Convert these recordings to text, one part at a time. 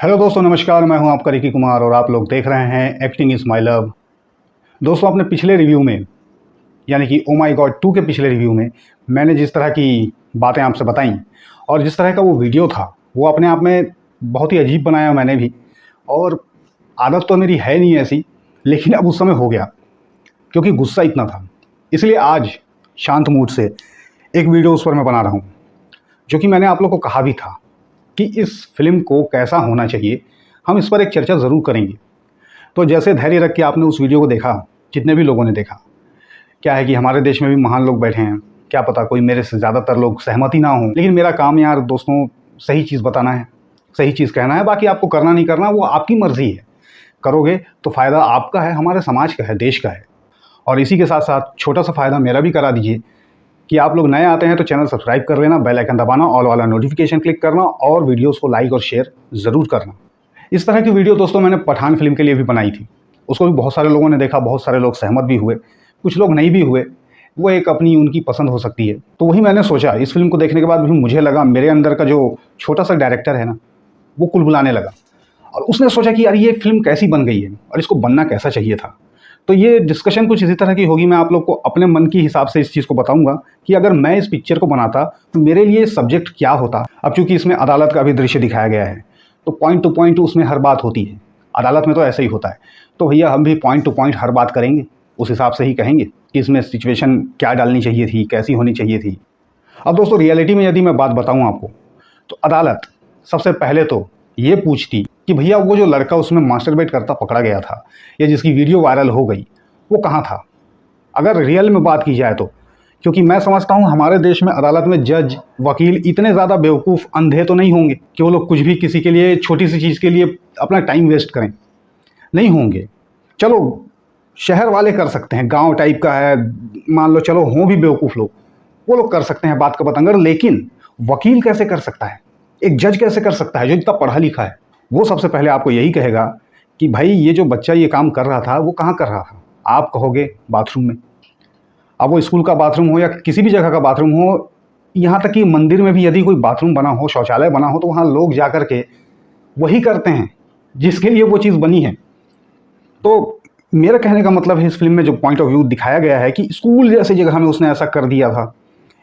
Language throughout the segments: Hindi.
हेलो दोस्तों, नमस्कार। मैं हूं आपका रिकी कुमार और आप लोग देख रहे हैं एक्टिंग इज़ माय लव। दोस्तों, अपने पिछले रिव्यू में यानी कि ओ माय गॉड 2 के पिछले रिव्यू में मैंने जिस तरह की बातें आपसे बताई और जिस तरह का वो वीडियो था, वो अपने आप में बहुत ही अजीब बनाया मैंने भी। और आदत तो मेरी है नहीं ऐसी, लेकिन अब उस समय हो गया क्योंकि गुस्सा इतना था। इसलिए आज शांत मूड से एक वीडियो उस पर मैं बना रहा हूँ, जो कि मैंने आप लोग को कहा भी था कि इस फिल्म को कैसा होना चाहिए, हम इस पर एक चर्चा ज़रूर करेंगे। तो जैसे धैर्य रख के आपने उस वीडियो को देखा, जितने भी लोगों ने देखा, क्या है कि हमारे देश में भी महान लोग बैठे हैं, क्या पता कोई मेरे से ज़्यादातर लोग सहमत ही ना हों, लेकिन मेरा काम यार दोस्तों सही चीज़ बताना है, सही चीज़ कहना है। बाकी आपको करना नहीं करना वो आपकी मर्ज़ी है, करोगे तो फ़ायदा आपका है, हमारे समाज का है, देश का है। और इसी के साथ साथ छोटा सा फ़ायदा मेरा भी करा दीजिए कि आप लोग नए आते हैं तो चैनल सब्सक्राइब कर लेना, बेल आइकन दबाना, ऑल वाला नोटिफिकेशन क्लिक करना और वीडियोस को लाइक और शेयर ज़रूर करना। इस तरह की वीडियो दोस्तों मैंने पठान फिल्म के लिए भी बनाई थी। उसको भी बहुत सारे लोगों ने देखा, बहुत सारे लोग सहमत भी हुए, कुछ लोग नहीं भी हुए। वो एक अपनी उनकी पसंद हो सकती है। तो वही मैंने सोचा, इस फिल्म को देखने के बाद भी मुझे लगा मेरे अंदर का जो छोटा सा डायरेक्टर है ना, वो कुलबुलाने लगा और उसने सोचा कि यार ये फिल्म कैसी बन गई है और इसको बनना कैसा चाहिए था। तो ये डिस्कशन कुछ इसी तरह की होगी। मैं आप लोग को अपने मन के हिसाब से इस चीज़ को बताऊंगा कि अगर मैं इस पिक्चर को बनाता तो मेरे लिए सब्जेक्ट क्या होता। अब चूंकि इसमें अदालत का भी दृश्य दिखाया गया है, तो पॉइंट टू पॉइंट उसमें हर बात होती है। अदालत में तो ऐसा ही होता है। तो भैया हम भी पॉइंट टू पॉइंट हर बात करेंगे, उस हिसाब से ही कहेंगे कि इसमें सिचुएशन क्या डालनी चाहिए थी, कैसी होनी चाहिए थी। अब दोस्तों रियलिटी में यदि मैं बात बताऊँ आपको, तो अदालत सबसे पहले तो ये पूछती कि भैया वो जो लड़का उसमें मास्टरबेट करता पकड़ा गया था या जिसकी वीडियो वायरल हो गई, वो कहाँ था, अगर रियल में बात की जाए तो। क्योंकि मैं समझता हूँ हमारे देश में अदालत में जज वकील इतने ज़्यादा बेवकूफ़ अंधे तो नहीं होंगे कि वो लोग कुछ भी किसी के लिए छोटी सी चीज़ के लिए अपना टाइम वेस्ट करें, नहीं होंगे। चलो शहर वाले कर सकते हैं, गांव टाइप का है, मान लो चलो हों भी बेवकूफ़ लोग, वो लोग कर सकते हैं बात का बतंगर। लेकिन वकील कैसे कर सकता है, एक जज कैसे कर सकता है जो इतना पढ़ा लिखा है? वो सबसे पहले आपको यही कहेगा कि भाई ये जो बच्चा ये काम कर रहा था वो कहाँ कर रहा था। आप कहोगे बाथरूम में। अब वो स्कूल का बाथरूम हो या किसी भी जगह का बाथरूम हो, यहाँ तक कि मंदिर में भी यदि कोई बाथरूम बना हो, शौचालय बना हो, तो वहाँ लोग जा कर के वही करते हैं जिसके लिए वो चीज़ बनी है। तो मेरा कहने का मतलब है, इस फिल्म में जो पॉइंट ऑफ व्यू दिखाया गया है कि स्कूल जैसी जगह में उसने ऐसा कर दिया था,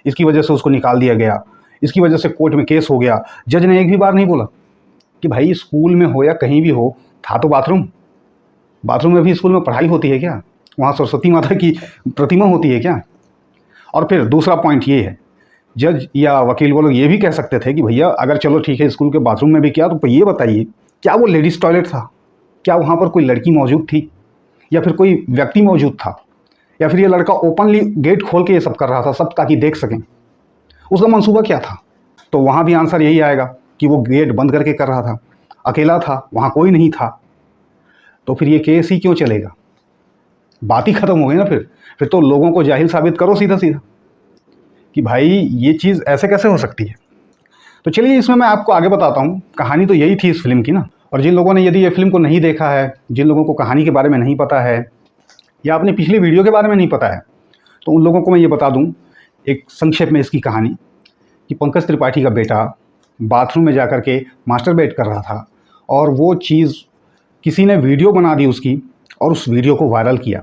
इसकी वजह से उसको निकाल दिया गया, इसकी वजह से कोर्ट में केस हो गया। जज ने एक भी बार नहीं बोला कि भाई स्कूल में हो या कहीं भी हो, था तो बाथरूम। बाथरूम में भी स्कूल में पढ़ाई होती है क्या? वहाँ सरस्वती माता की प्रतिमा होती है क्या? और फिर दूसरा पॉइंट ये है, जज या वकील वो लोग ये भी कह सकते थे कि भैया अगर चलो ठीक है स्कूल के बाथरूम में भी किया, तो ये बताइए क्या वो लेडीज़ टॉयलेट था? क्या वहाँ पर कोई लड़की मौजूद थी या फिर कोई व्यक्ति मौजूद था? या फिर ये लड़का ओपनली गेट खोल के ये सब कर रहा था, सब ताकि देख सकें? उसका मंसूबा क्या था? तो वहाँ भी आंसर यही आएगा कि वो गेट बंद करके कर रहा था, अकेला था, वहाँ कोई नहीं था। तो फिर ये केस ही क्यों चलेगा? बात ही खत्म हो गई ना। फिर तो लोगों को जाहिल साबित करो सीधा सीधा कि भाई ये चीज़ ऐसे कैसे हो सकती है। तो चलिए इसमें मैं आपको आगे बताता हूँ। कहानी तो यही थी इस फिल्म की ना। और जिन लोगों ने यदि ये फिल्म को नहीं देखा है, जिन लोगों को कहानी के बारे में नहीं पता है या अपने पिछले वीडियो के बारे में नहीं पता है, तो उन लोगों को मैं ये बता दूँ एक संक्षेप में इसकी कहानी, कि पंकज त्रिपाठी का बेटा बाथरूम में जाकर के मास्टरबेट कर रहा था और वो चीज़ किसी ने वीडियो बना दी उसकी और उस वीडियो को वायरल किया।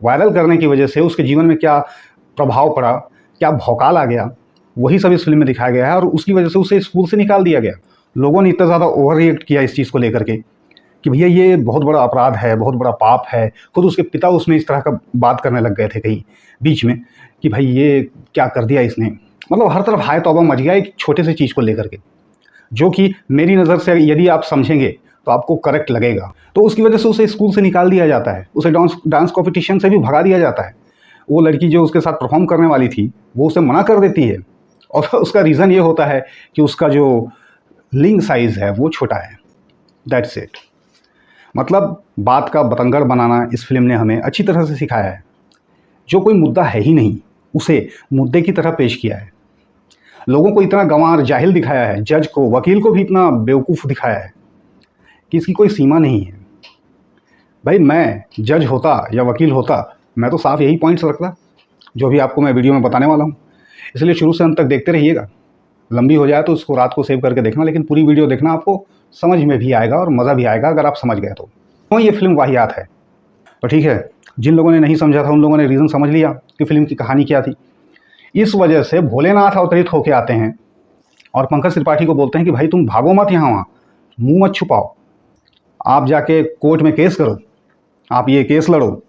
वायरल करने की वजह से उसके जीवन में क्या प्रभाव पड़ा, क्या भौकाल आ गया, वही सब इस फिल्म में दिखाया गया है। और उसकी वजह से उसे स्कूल से निकाल दिया गया। लोगों ने इतना ज़्यादा ओवर रिएक्ट किया इस चीज़ को लेकर के कि भैया ये बहुत बड़ा अपराध है, बहुत बड़ा पाप है। खुद उसके पिता उसमें इस तरह का बात करने लग गए थे कहीं बीच में कि भाई ये क्या कर दिया इसने। मतलब हर तरफ हाय तौबा मच गया एक छोटे से चीज़ को लेकर के, जो कि मेरी नज़र से यदि आप समझेंगे तो आपको करेक्ट लगेगा। तो उसकी वजह से उसे स्कूल से निकाल दिया जाता है, उसे डांस कॉम्पिटिशन से भी भगा दिया जाता है। वो लड़की जो उसके साथ परफॉर्म करने वाली थी वो उसे मना कर देती है और उसका रीज़न ये होता है कि उसका जो लिंग साइज़ है वो छोटा है। That's it. मतलब बात का बतंगड़ बनाना इस फिल्म ने हमें अच्छी तरह से सिखाया है। जो कोई मुद्दा है ही नहीं उसे मुद्दे की तरह पेश किया है। लोगों को इतना गंवार जाहिल दिखाया है, जज को वकील को भी इतना बेवकूफ़ दिखाया है कि इसकी कोई सीमा नहीं है। भाई मैं जज होता या वकील होता, मैं तो साफ यही पॉइंट्स रखता जो भी आपको मैं वीडियो में बताने वाला हूँ। इसलिए शुरू से अंत तक देखते रहिएगा। लंबी हो जाए तो उसको रात को सेव करके देखना, लेकिन पूरी वीडियो देखना, आपको समझ में भी आएगा और मज़ा भी आएगा अगर आप समझ गए तो ये फिल्म वाहियात है। तो ठीक है, जिन लोगों ने नहीं समझा था उन लोगों ने रीज़न समझ लिया कि फिल्म की कहानी क्या थी। इस वजह से भोलेनाथ अवतरित होकर आते हैं और पंकज त्रिपाठी को बोलते हैं कि भाई तुम भागो मत यहाँ वहाँ, मुँह मत छुपाओ, आप जाके कोर्ट में केस करो, आप ये केस लड़ो,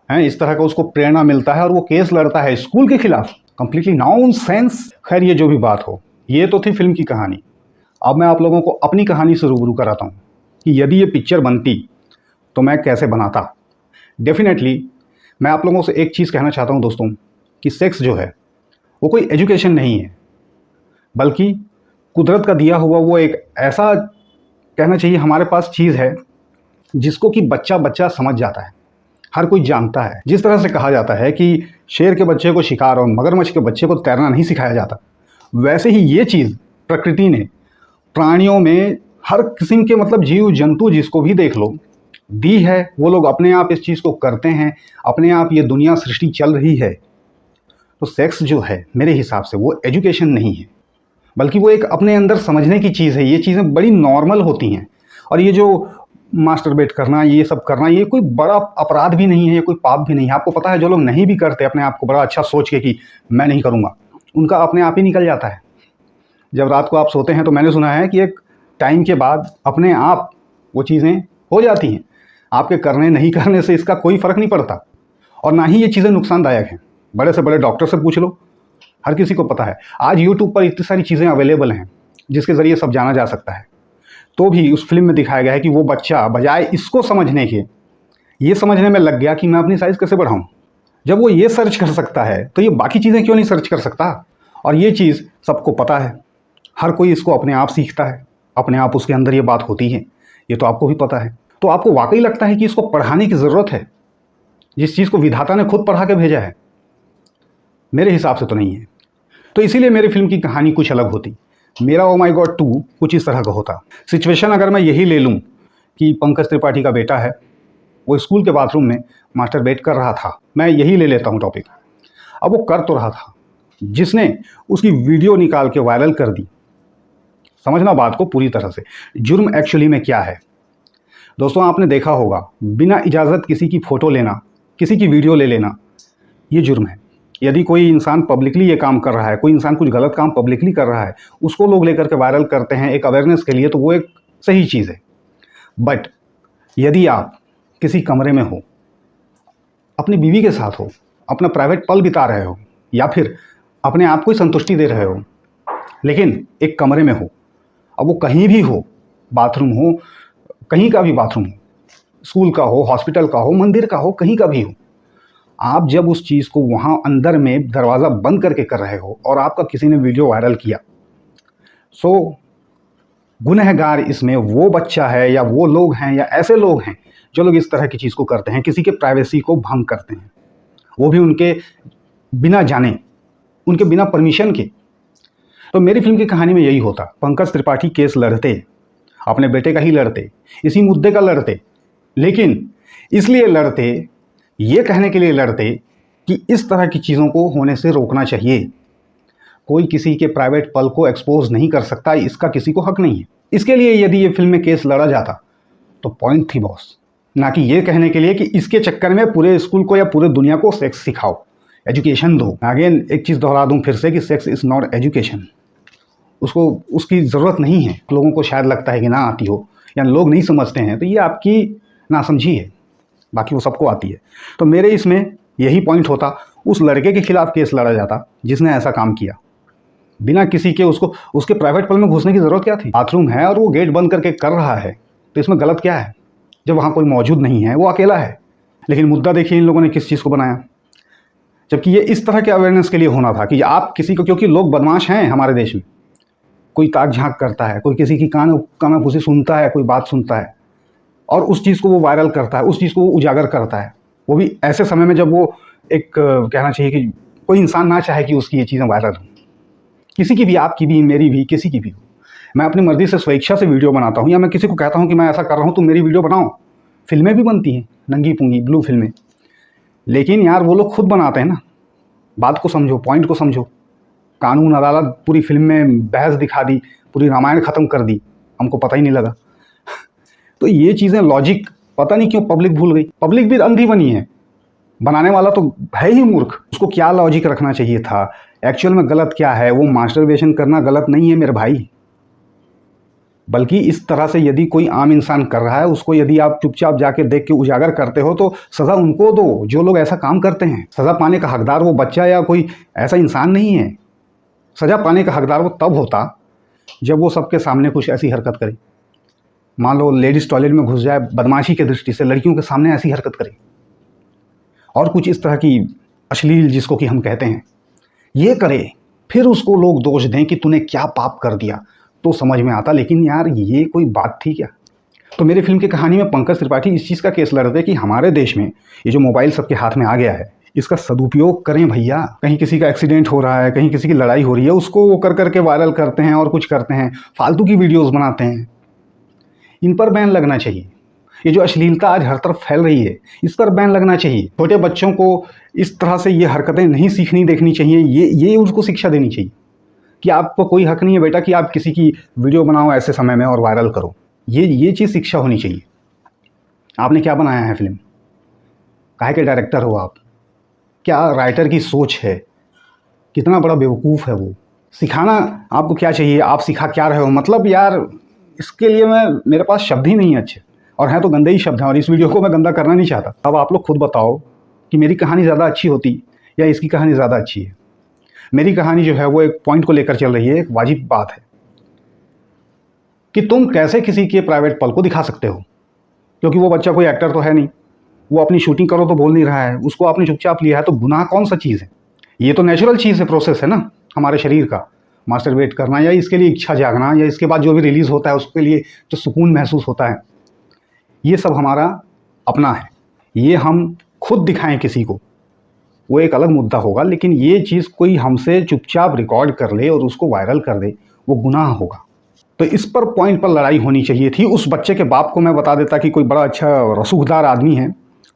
हैं, इस तरह का उसको प्रेरणा मिलता है और वो केस लड़ता है स्कूल के खिलाफ। Completely nonsense. खैर, ये जो भी बात हो, ये तो थी फिल्म की कहानी। अब मैं आप लोगों को अपनी कहानी से रूबरू कराता हूँ कि यदि ये पिक्चर बनती तो मैं कैसे बनाता। डेफिनेटली मैं आप लोगों से एक चीज़ कहना चाहता हूँ दोस्तों, कि सेक्स जो है वो कोई एजुकेशन नहीं है, बल्कि कुदरत का दिया हुआ वो एक ऐसा, कहना चाहिए, हमारे पास चीज़ है जिसको कि बच्चा बच्चा समझ जाता है, हर कोई जानता है। जिस तरह से कहा जाता है कि शेर के बच्चे को शिकार और मगरमच्छ के बच्चे को तैरना नहीं सिखाया जाता, वैसे ही ये चीज़ प्रकृति ने प्राणियों में हर किस्म के, मतलब जीव जंतु जिसको भी देख लो, दी है। वो लोग अपने आप इस चीज़ को करते हैं, अपने आप ये दुनिया सृष्टि चल रही है। तो सेक्स जो है मेरे हिसाब से वो एजुकेशन नहीं है, बल्कि वो एक अपने अंदर समझने की चीज़ है। ये चीज़ें बड़ी नॉर्मल होती हैं, और ये जो मास्टरबेट करना, ये सब करना, ये कोई बड़ा अपराध भी नहीं है, ये कोई पाप भी नहीं है। आपको पता है, जो लोग नहीं भी करते अपने आप को बड़ा अच्छा सोच के कि मैं नहीं करूँगा, उनका अपने आप ही निकल जाता है। जब रात को आप सोते हैं तो मैंने सुना है कि एक टाइम के बाद अपने आप वो चीज़ें हो जाती हैं। आपके करने नहीं करने से इसका कोई फ़र्क नहीं पड़ता, और ना ही ये चीज़ें नुकसानदायक हैं। बड़े से बड़े डॉक्टर से पूछ लो, हर किसी को पता है। आज यूट्यूब पर इतनी सारी चीज़ें अवेलेबल हैं जिसके ज़रिए सब जाना जा सकता है। तो भी उस फिल्म में दिखाया गया है कि वो बच्चा बजाय इसको समझने के, ये समझने में लग गया कि मैं अपनी साइज़ कैसे बढ़ाऊँ। जब वो ये सर्च कर सकता है तो ये बाकी चीज़ें क्यों नहीं सर्च कर सकता। और ये चीज़ सबको पता है, हर कोई इसको अपने आप सीखता है, अपने आप उसके अंदर ये बात होती है, ये तो आपको भी पता है। तो आपको वाकई लगता है कि इसको पढ़ाने की ज़रूरत है, जिस चीज़ को विधाता ने खुद पढ़ा के भेजा है? मेरे हिसाब से तो नहीं है। तो इसीलिए मेरी फिल्म की कहानी कुछ अलग होती। मेरा ओ माई गॉड 2 कुछ इस तरह का होता। सिचुएशन अगर मैं यही ले लूँ कि पंकज त्रिपाठी का बेटा है, वो स्कूल के बाथरूम में मास्टरबेट कर रहा था, मैं यही ले लेता हूँ टॉपिक। अब वो कर तो रहा था, जिसने उसकी वीडियो निकाल के वायरल कर दी। समझना बात को पूरी तरह से। जुर्म एक्चुअली में क्या है दोस्तों, आपने देखा होगा, बिना इजाज़त किसी की फ़ोटो लेना, किसी की वीडियो ले लेना, ये जुर्म है। यदि कोई इंसान पब्लिकली ये काम कर रहा है, कोई इंसान कुछ गलत काम पब्लिकली कर रहा है, उसको लोग लेकर के वायरल करते हैं एक अवेयरनेस के लिए, तो वो एक सही चीज़ है। बट यदि आप किसी कमरे में हो, अपनी बीवी के साथ हो, अपना प्राइवेट पल बिता रहे हो, या फिर अपने आप को ही संतुष्टि दे रहे हो, लेकिन एक कमरे में हो, अब वो कहीं भी हो, बाथरूम हो, कहीं का भी बाथरूम हो, स्कूल का हो, हॉस्पिटल का हो, मंदिर का हो, कहीं का भी हो, आप जब उस चीज़ को वहाँ अंदर में दरवाज़ा बंद करके कर रहे हो और आपका किसी ने वीडियो वायरल किया, सो गुनहगार इसमें वो बच्चा है, या वो लोग हैं, या ऐसे लोग हैं जो लोग इस तरह की चीज़ को करते हैं, किसी के प्राइवेसी को भंग करते हैं, वो भी उनके बिना जाने, उनके बिना परमिशन के। तो मेरी फिल्म की कहानी में यही होता। पंकज त्रिपाठी केस लड़ते, अपने बेटे का ही लड़ते, इसी मुद्दे का लड़ते, लेकिन इसलिए लड़ते, ये कहने के लिए लड़ते कि इस तरह की चीज़ों को होने से रोकना चाहिए। कोई किसी के प्राइवेट पल को एक्सपोज नहीं कर सकता, इसका किसी को हक नहीं है। इसके लिए यदि ये फिल्म में केस लड़ा जाता तो पॉइंट थी बॉस, ना कि ये कहने के लिए कि इसके चक्कर में पूरे स्कूल को या पूरे दुनिया को सेक्स सिखाओ, एजुकेशन दो। अगेन एक चीज़ दोहरा दूँ फिर से कि सेक्स इज़ नॉट एजुकेशन। उसको उसकी ज़रूरत नहीं है। लोगों को शायद लगता है कि ना आती हो, या लोग नहीं समझते हैं, तो ये आपकी नासमझी है, बाकी वो सबको आती है। तो मेरे इसमें यही पॉइंट होता, उस लड़के के खिलाफ केस लड़ा जाता जिसने ऐसा काम किया, बिना किसी के उसको उसके प्राइवेट पल में घुसने की ज़रूरत क्या थी। बाथरूम है और वो गेट बंद करके कर रहा है, तो इसमें गलत क्या है? जब वहाँ कोई मौजूद नहीं है, वो अकेला है। लेकिन मुद्दा देखिए इन लोगों ने किस चीज़ को बनाया, जबकि ये इस तरह के अवेयरनेस के लिए होना था कि आप किसी को, क्योंकि लोग बदमाश हैं हमारे देश में, कोई ताक झांक करता है, कोई किसी की कानाफूसी सुनता है, कोई बात सुनता है, और उस चीज़ को वो वायरल करता है, उस चीज़ को वो उजागर करता है, वो भी ऐसे समय में जब वो एक कहना चाहिए कि कोई इंसान ना चाहे कि उसकी ये चीज़ें वायरल हों, किसी की भी, आपकी भी, मेरी भी, किसी की भी हो। मैं अपनी मर्ज़ी से स्वेच्छा से वीडियो बनाता हूँ, या मैं किसी को कहता हूँ कि मैं ऐसा कर रहा हूँ, तुम मेरी वीडियो बनाओ। फिल्में भी बनती हैं, नंगी पुंगी ब्लू फिल्में, लेकिन यार वो लोग खुद बनाते हैं ना। बात को समझो, पॉइंट को समझो। कानून अदालत पूरी फिल्म में बहस दिखा दी, पूरी रामायण ख़त्म कर दी, हमको पता ही नहीं लगा। तो ये चीज़ें लॉजिक पता नहीं क्यों पब्लिक भूल गई। पब्लिक भी अंधी बनी है, बनाने वाला तो है ही मूर्ख। उसको क्या लॉजिक रखना चाहिए था, एक्चुअल में गलत क्या है। वो मास्टरबेशन करना गलत नहीं है मेरे भाई, बल्कि इस तरह से यदि कोई आम इंसान कर रहा है, उसको यदि आप चुपचाप जाके देख के उजागर करते हो तो सज़ा उनको दो जो लोग ऐसा काम करते हैं। सज़ा पाने का हकदार वो बच्चा या कोई ऐसा इंसान नहीं है। सज़ा पाने का हकदार वो तब होता जब वो सबके सामने कुछ ऐसी हरकत करे। मान लो लेडीज़ टॉयलेट में घुस जाए, बदमाशी की दृष्टि से लड़कियों के सामने ऐसी हरकत करे, और कुछ इस तरह की अश्लील जिसको कि हम कहते हैं, ये करे, फिर उसको लोग दोष दें कि तूने क्या पाप कर दिया, तो समझ में आता। लेकिन यार ये कोई बात थी क्या? तो मेरे फिल्म की कहानी में पंकज त्रिपाठी इस चीज़ का केस लड़ते कि हमारे देश में ये जो मोबाइल सबके हाथ में आ गया है, इसका सदुपयोग करें भैया। कहीं किसी का एक्सीडेंट हो रहा है, कहीं किसी की लड़ाई हो रही है, उसको वो कर करके वायरल करते हैं और कुछ करते हैं, फालतू की वीडियोज़ बनाते हैं। इन पर बैन लगना चाहिए। ये जो अश्लीलता आज हर तरफ फैल रही है, इस पर बैन लगना चाहिए। छोटे बच्चों को इस तरह से ये हरकतें नहीं सीखनी देखनी चाहिए। ये उसको शिक्षा देनी चाहिए कि आपको कोई हक नहीं है बेटा कि आप किसी की वीडियो बनाओ ऐसे समय में और वायरल करो। ये चीज़ शिक्षा होनी चाहिए। आपने क्या बनाया है फिल्म, काहे के डायरेक्टर हो आप, क्या राइटर की सोच है, कितना बड़ा बेवकूफ़ है वो। सिखाना आपको क्या चाहिए, आप सिखा क्या रहे हो? मतलब यार इसके लिए मेरे पास शब्द ही नहीं है अच्छे, और हैं तो गंदे ही शब्द हैं, और इस वीडियो को मैं गंदा करना नहीं चाहता। अब आप लोग खुद बताओ कि मेरी कहानी ज़्यादा अच्छी होती या इसकी कहानी ज़्यादा अच्छी है। मेरी कहानी जो है वो एक पॉइंट को लेकर चल रही है, एक वाजिब बात है कि तुम कैसे किसी के प्राइवेट पल को दिखा सकते हो, क्योंकि वो बच्चा कोई एक्टर तो है नहीं, वो अपनी शूटिंग करो तो बोल नहीं रहा है, उसको आपने चुपचाप लिया है, तो गुनाह कौन सा चीज़ है? ये तो नेचुरल चीज़ है, प्रोसेस है ना हमारे शरीर का, मास्टरबेट करना या इसके लिए इच्छा जागना या इसके बाद जो भी रिलीज़ होता है उसके लिए जो सुकून महसूस होता है, ये सब हमारा अपना है। ये हम खुद दिखाएं किसी को वो एक अलग मुद्दा होगा, लेकिन ये चीज़ कोई हमसे चुपचाप रिकॉर्ड कर ले और उसको वायरल कर दे, वो गुनाह होगा। तो इस पर पॉइंट पर लड़ाई होनी चाहिए थी। उस बच्चे के बाप को मैं बता देता कि कोई बड़ा अच्छा रसूखदार आदमी है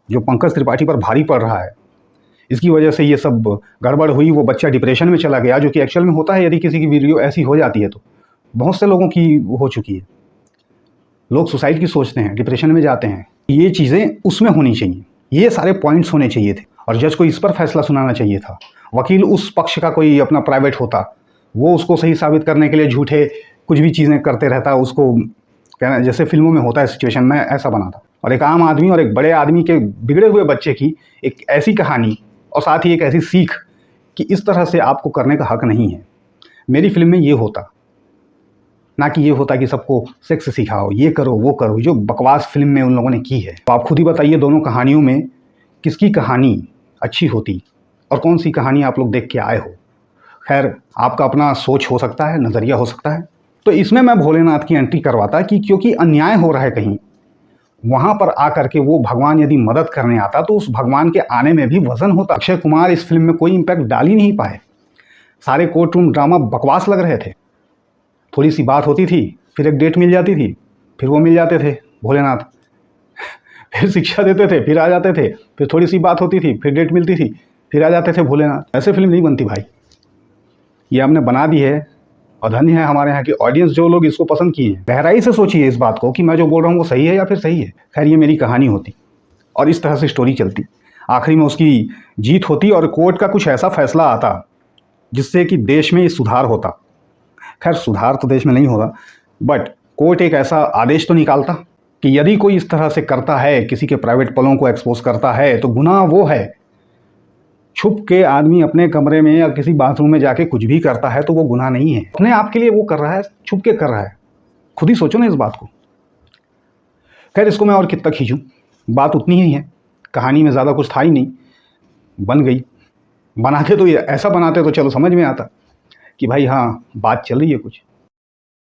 जो पंकज त्रिपाठी पर भारी पड़ रहा है, इसकी वजह से ये सब गड़बड़ हुई, वो बच्चा डिप्रेशन में चला गया, जो कि एक्चुअल में होता है यदि किसी की वीडियो ऐसी हो जाती है तो। बहुत से लोगों की हो चुकी है, लोग सुसाइड की सोचते हैं, डिप्रेशन में जाते हैं। ये चीज़ें उसमें होनी चाहिए, ये सारे पॉइंट्स होने चाहिए थे, और जज को इस पर फैसला सुनाना चाहिए था। वकील उस पक्ष का कोई अपना प्राइवेट होता, वो उसको सही साबित करने के लिए झूठे कुछ भी चीज़ें करते रहता, उसको कहना जैसे फिल्मों में होता है सिचुएशन में ऐसा बना था। और एक आम आदमी और एक बड़े आदमी के बिगड़े हुए बच्चे की एक ऐसी कहानी और साथ ही एक ऐसी सीख कि इस तरह से आपको करने का हक नहीं है। मेरी फिल्म में ये होता, ना कि ये होता कि सबको सेक्स सिखाओ, ये करो वो करो, जो बकवास फिल्म में उन लोगों ने की है। तो आप खुद ही बताइए दोनों कहानियों में किसकी कहानी अच्छी होती और कौन सी कहानी आप लोग देख के आए हो। खैर आपका अपना सोच हो सकता है, नज़रिया हो सकता है। तो इसमें मैं भोलेनाथ की एंट्री करवाता कि क्योंकि अन्याय हो रहा है कहीं, वहाँ पर आकर के वो भगवान यदि मदद करने आता तो उस भगवान के आने में भी वजन होता। अक्षय कुमार इस फिल्म में कोई इम्पैक्ट डाल ही नहीं पाए, सारे कोर्ट रूम ड्रामा बकवास लग रहे थे। थोड़ी सी बात होती थी, फिर एक डेट मिल जाती थी, फिर वो मिल जाते थे भोलेनाथ, फिर शिक्षा देते थे, फिर आ जाते थे, फिर थोड़ी सी बात होती थी, फिर डेट मिलती थी, फिर आ जाते थे भोलेनाथ। ऐसे फिल्म नहीं बनती भाई, ये हमने बना दी है, और धन्य है हमारे यहाँ की ऑडियंस जो लोग इसको पसंद किए हैं। गहराई से सोचिए इस बात को कि मैं जो बोल रहा हूँ वो सही है या फिर सही है। खैर ये मेरी कहानी होती और इस तरह से स्टोरी चलती, आखिरी में उसकी जीत होती और कोर्ट का कुछ ऐसा फैसला आता जिससे कि देश में सुधार होता। खैर सुधार तो देश में नहीं होगा, बट कोर्ट एक ऐसा आदेश तो निकालता कि यदि कोई इस तरह से करता है, किसी के प्राइवेट पलों को एक्सपोज करता है, तो गुनाह वो है। छुप के आदमी अपने कमरे में या किसी बाथरूम में जाके कुछ भी करता है तो वो गुनाह नहीं है। अपने आप के लिए वो कर रहा है, छुप के कर रहा है। खुद ही सोचो ना इस बात को। खैर इसको मैं और कितना खींचूं, बात उतनी ही है, कहानी में ज़्यादा कुछ था ही नहीं, बन गई। बनाते तो ऐसा बनाते तो चलो समझ में आता कि भाई हाँ बात चल रही है कुछ।